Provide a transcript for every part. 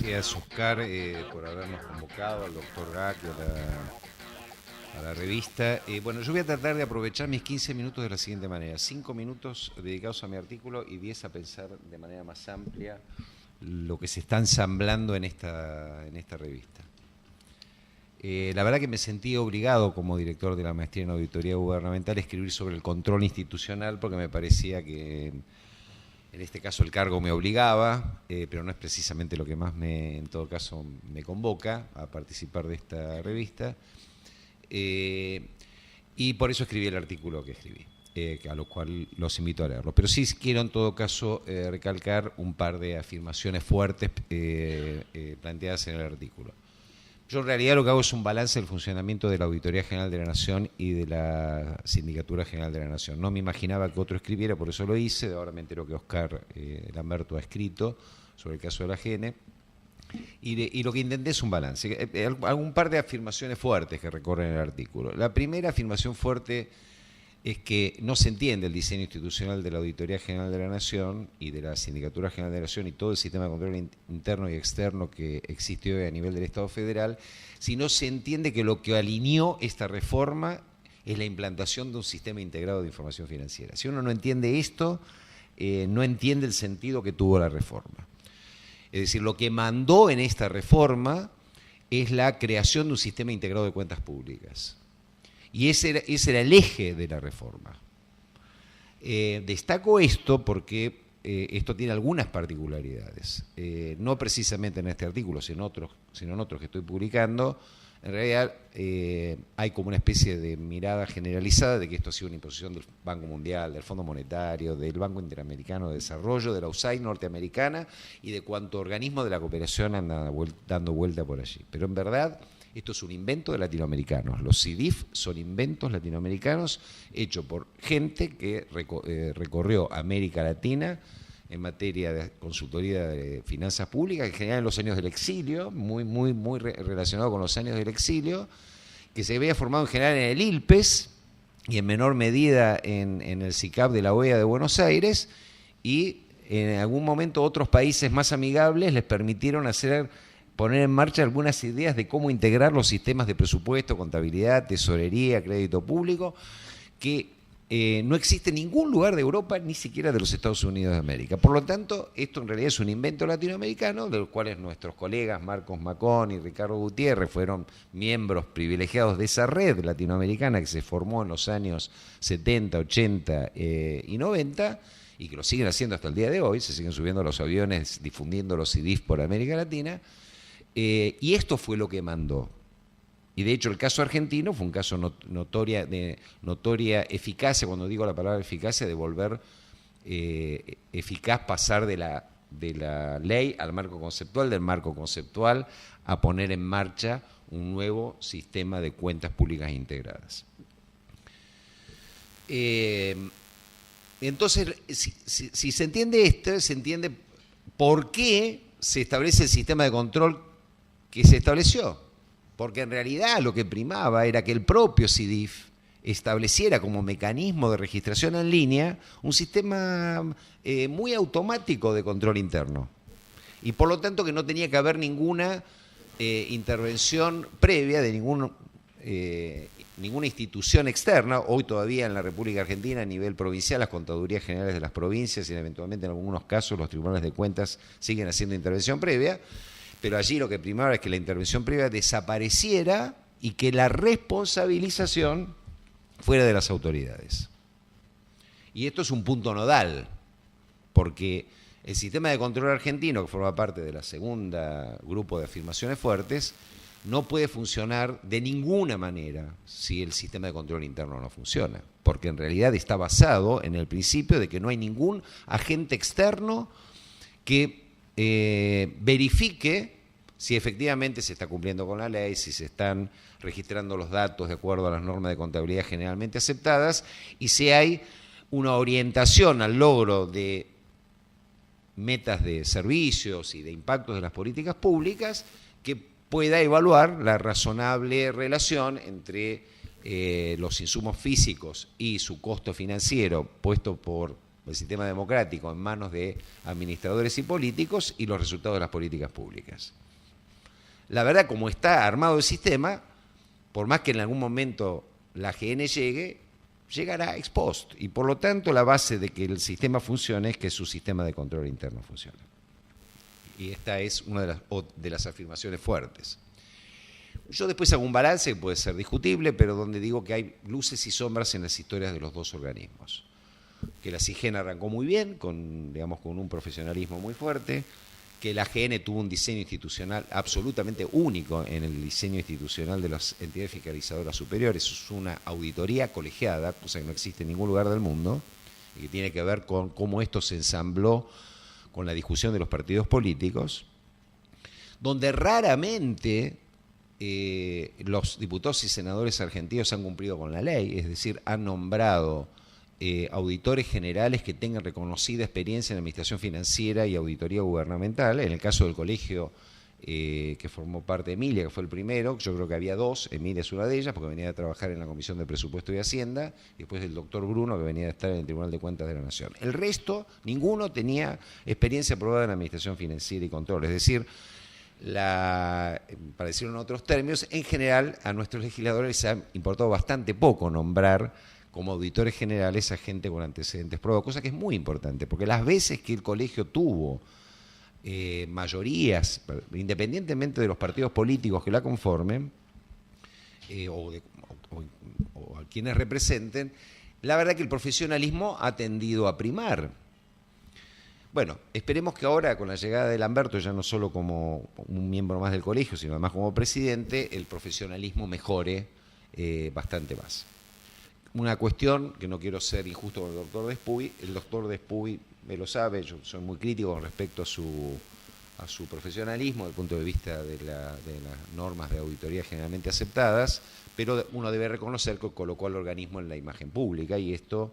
Gracias, Oscar, por habernos convocado, al doctor Gac a la revista. Bueno, yo voy a tratar de aprovechar mis 15 minutos de la siguiente manera. 5 minutos dedicados a mi artículo y 10 a pensar de manera más amplia lo que se está ensamblando en esta revista. La verdad que me sentí obligado como director de la maestría en auditoría gubernamental a escribir sobre el control institucional porque me parecía que en este caso el cargo me obligaba, pero no es precisamente lo que más en todo caso me convoca a participar de esta revista. Y por eso escribí el artículo que escribí, a lo cual los invito a leerlo. Pero sí quiero en todo caso recalcar un par de afirmaciones fuertes planteadas en el artículo. Yo en realidad lo que hago es un balance del funcionamiento de la Auditoría General de la Nación y de la Sindicatura General de la Nación. No me imaginaba que otro escribiera, por eso lo hice. Ahora me entero que Oscar Lamberto ha escrito sobre el caso de la GN. Y lo que intenté es un balance. Hago un par de afirmaciones fuertes que recorren el artículo. La primera afirmación fuerte es que no se entiende el diseño institucional de la Auditoría General de la Nación y de la Sindicatura General de la Nación y todo el sistema de control interno y externo que existe hoy a nivel del Estado federal, si no se entiende que lo que alineó esta reforma es la implantación de un sistema integrado de información financiera. Si uno no entiende esto, no entiende el sentido que tuvo la reforma. Es decir, lo que mandó en esta reforma es la creación de un sistema integrado de cuentas públicas. Y ese era el eje de la reforma. Destaco esto porque esto tiene algunas particularidades. No precisamente en este artículo, sino en otros que estoy publicando. En realidad hay como una especie de mirada generalizada de que esto ha sido una imposición del Banco Mundial, del Fondo Monetario, del Banco Interamericano de Desarrollo, de la USAID norteamericana y de cuanto organismo de la cooperación anda dando vuelta por allí. Pero en verdad esto es un invento de latinoamericanos. Los CIDIF son inventos latinoamericanos hechos por gente que recorrió América Latina en materia de consultoría de finanzas públicas, en general en los años del exilio, muy relacionado con los años del exilio, que se había formado en general en el ILPES y en menor medida en el SICAP de la OEA de Buenos Aires, y en algún momento otros países más amigables les permitieron poner en marcha algunas ideas de cómo integrar los sistemas de presupuesto, contabilidad, tesorería, crédito público, que no existe en ningún lugar de Europa, ni siquiera de los Estados Unidos de América. Por lo tanto, esto en realidad es un invento latinoamericano, de los cuales nuestros colegas Marcos Macón y Ricardo Gutiérrez fueron miembros privilegiados de esa red latinoamericana que se formó en los años 70, 80 y 90, y que lo siguen haciendo hasta el día de hoy, se siguen subiendo a los aviones, difundiendo los CIDIF por América Latina, y esto fue lo que mandó. Y de hecho el caso argentino fue un caso de notoria eficacia, cuando digo la palabra eficacia, de volver eficaz, pasar de la ley al marco conceptual, del marco conceptual a poner en marcha un nuevo sistema de cuentas públicas integradas. Entonces, si se entiende esto, se entiende por qué se establece el sistema de control que se estableció. Porque en realidad lo que primaba era que el propio CIDIF estableciera como mecanismo de registración en línea un sistema muy automático de control interno. Y por lo tanto que no tenía que haber ninguna intervención previa de ninguna institución externa. Hoy todavía en la República Argentina a nivel provincial las contadurías generales de las provincias y eventualmente en algunos casos los tribunales de cuentas siguen haciendo intervención previa. Pero allí lo que primaba es que la intervención previa desapareciera y que la responsabilización fuera de las autoridades. Y esto es un punto nodal, porque el sistema de control argentino, que forma parte de la segunda grupo de afirmaciones fuertes, no puede funcionar de ninguna manera si el sistema de control interno no funciona, porque en realidad está basado en el principio de que no hay ningún agente externo que verifique si efectivamente se está cumpliendo con la ley, si se están registrando los datos de acuerdo a las normas de contabilidad generalmente aceptadas y si hay una orientación al logro de metas de servicios y de impactos de las políticas públicas que pueda evaluar la razonable relación entre los insumos físicos y su costo financiero puesto por el sistema democrático en manos de administradores y políticos y los resultados de las políticas públicas. La verdad, como está armado el sistema, por más que en algún momento la AGN llegue, llegará ex post. Y por lo tanto, la base de que el sistema funcione es que su sistema de control interno funcione. Y esta es una de las afirmaciones fuertes. Yo después hago un balance que puede ser discutible, pero donde digo que hay luces y sombras en las historias de los dos organismos. Que la CIGEN arrancó muy bien, con un profesionalismo muy fuerte, que la AGN tuvo un diseño institucional absolutamente único en el diseño institucional de las entidades fiscalizadoras superiores. Es una auditoría colegiada, cosa que no existe en ningún lugar del mundo, y que tiene que ver con cómo esto se ensambló con la discusión de los partidos políticos, donde raramente los diputados y senadores argentinos han cumplido con la ley, es decir, han nombrado auditores generales que tengan reconocida experiencia en administración financiera y auditoría gubernamental. En el caso del colegio que formó parte de Emilia, que fue el primero, yo creo que había dos, Emilia es una de ellas, porque venía a trabajar en la Comisión de Presupuesto y Hacienda, y después el doctor Bruno, que venía a estar en el Tribunal de Cuentas de la Nación. El resto, ninguno tenía experiencia aprobada en administración financiera y control, es decir, para decirlo en otros términos, en general a nuestros legisladores les ha importado bastante poco nombrar como auditores generales a gente con antecedentes probados, cosa que es muy importante, porque las veces que el colegio tuvo mayorías, independientemente de los partidos políticos que la conformen, o a quienes representen, la verdad que el profesionalismo ha tendido a primar. Bueno, esperemos que ahora, con la llegada de Lamberto, ya no solo como un miembro más del colegio, sino además como presidente, el profesionalismo mejore bastante más. Una cuestión, que no quiero ser injusto con el doctor Despuy me lo sabe, yo soy muy crítico con respecto a su profesionalismo, desde el punto de vista de las normas de auditoría generalmente aceptadas, pero uno debe reconocer que colocó al organismo en la imagen pública, y esto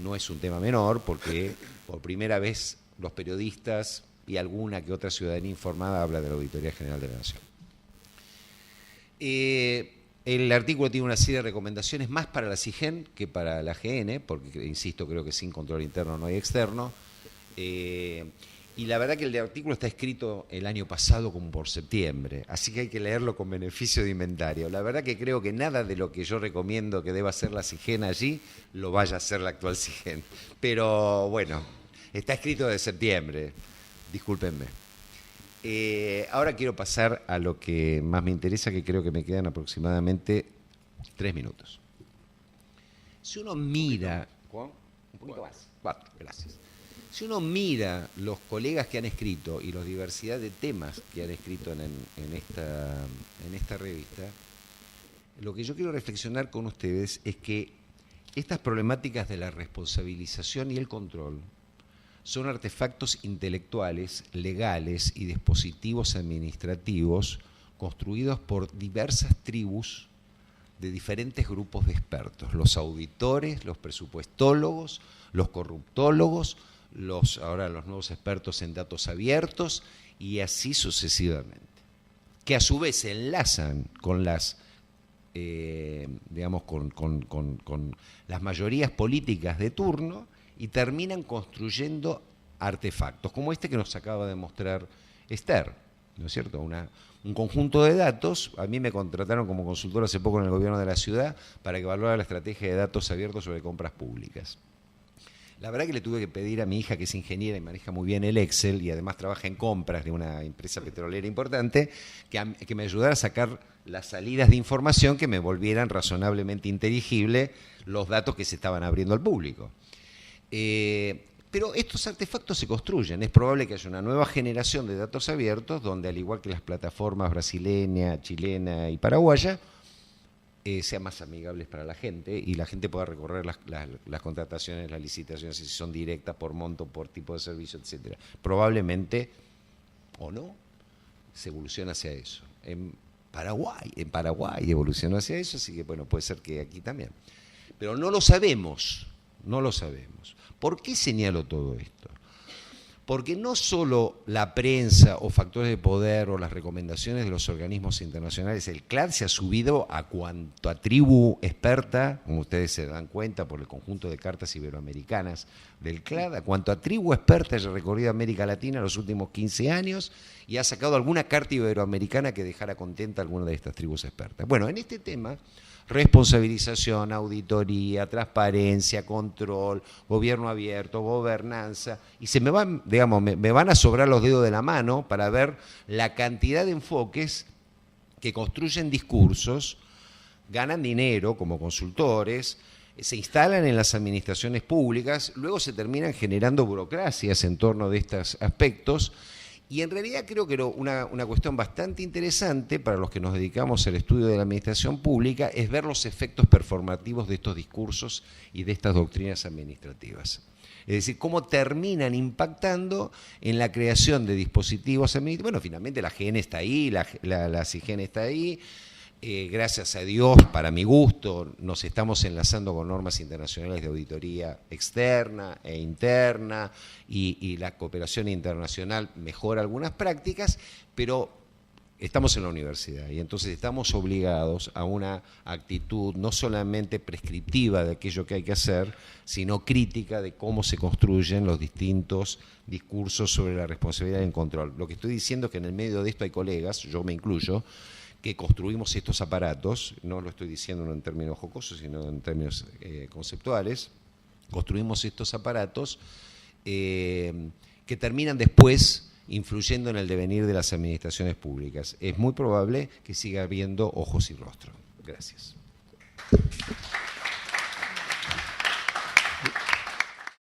no es un tema menor, porque por primera vez los periodistas y alguna que otra ciudadanía informada habla de la Auditoría General de la Nación. El artículo tiene una serie de recomendaciones más para la CIGEN que para la AGN, porque, insisto, creo que sin control interno no hay externo. Y la verdad que el artículo está escrito el año pasado como por septiembre, así que hay que leerlo con beneficio de inventario. La verdad que creo que nada de lo que yo recomiendo que deba hacer la CIGEN allí lo vaya a hacer la actual CIGEN. Pero bueno, está escrito de septiembre, discúlpenme. Ahora quiero pasar a lo que más me interesa, que creo que me quedan aproximadamente 3 minutos. Si uno mira... ¿Un poquito más? 4, gracias. Si uno mira los colegas que han escrito y la diversidad de temas que han escrito en esta revista, lo que yo quiero reflexionar con ustedes es que estas problemáticas de la responsabilización y el control son artefactos intelectuales, legales y dispositivos administrativos construidos por diversas tribus de diferentes grupos de expertos, los auditores, los presupuestólogos, los corruptólogos, ahora los nuevos expertos en datos abiertos, y así sucesivamente, que a su vez se enlazan con las con las mayorías políticas de turno y terminan construyendo artefactos, como este que nos acaba de mostrar Esther, ¿no es cierto? Un conjunto de datos. A mí me contrataron como consultor hace poco en el gobierno de la ciudad para que evaluara la estrategia de datos abiertos sobre compras públicas. La verdad que le tuve que pedir a mi hija, que es ingeniera y maneja muy bien el Excel y además trabaja en compras de una empresa petrolera importante, que me ayudara a sacar las salidas de información que me volvieran razonablemente inteligibles los datos que se estaban abriendo al público. Pero estos artefactos se construyen. Es probable que haya una nueva generación de datos abiertos donde, al igual que las plataformas brasileña, chilena y paraguaya, sean más amigables para la gente y la gente pueda recorrer las contrataciones, las licitaciones, si son directas, por monto, por tipo de servicio, etcétera. Probablemente, o no, se evoluciona hacia eso. En Paraguay evolucionó hacia eso, así que bueno, puede ser que aquí también. Pero no lo sabemos. ¿Por qué señalo todo esto? Porque no solo la prensa o factores de poder o las recomendaciones de los organismos internacionales, el CLAD se ha subido a cuanto a tribu experta, como ustedes se dan cuenta por el conjunto de cartas iberoamericanas del CLAD, a cuanto a tribu experta haya recorrido América Latina en los últimos 15 años y ha sacado alguna carta iberoamericana que dejara contenta a alguna de estas tribus expertas. Bueno, en este tema, responsabilización, auditoría, transparencia, control, gobierno abierto, gobernanza, y se me van, digamos, me van a sobrar los dedos de la mano para ver la cantidad de enfoques que construyen discursos, ganan dinero como consultores, se instalan en las administraciones públicas, luego se terminan generando burocracias en torno de estos aspectos. Y en realidad creo que una cuestión bastante interesante para los que nos dedicamos al estudio de la administración pública es ver los efectos performativos de estos discursos y de estas doctrinas administrativas. Es decir, cómo terminan impactando en la creación de dispositivos administrativos. Bueno, finalmente la GN está ahí, la CIGEN está ahí. Gracias a Dios, para mi gusto, nos estamos enlazando con normas internacionales de auditoría externa e interna y la cooperación internacional mejora algunas prácticas, pero estamos en la universidad y entonces estamos obligados a una actitud no solamente prescriptiva de aquello que hay que hacer, sino crítica de cómo se construyen los distintos discursos sobre la responsabilidad y el control. Lo que estoy diciendo es que en el medio de esto hay colegas, yo me incluyo, que construimos estos aparatos, no lo estoy diciendo en términos jocosos, sino en términos conceptuales, construimos estos aparatos que terminan después influyendo en el devenir de las administraciones públicas. Es muy probable que siga habiendo ojos y rostro. Gracias.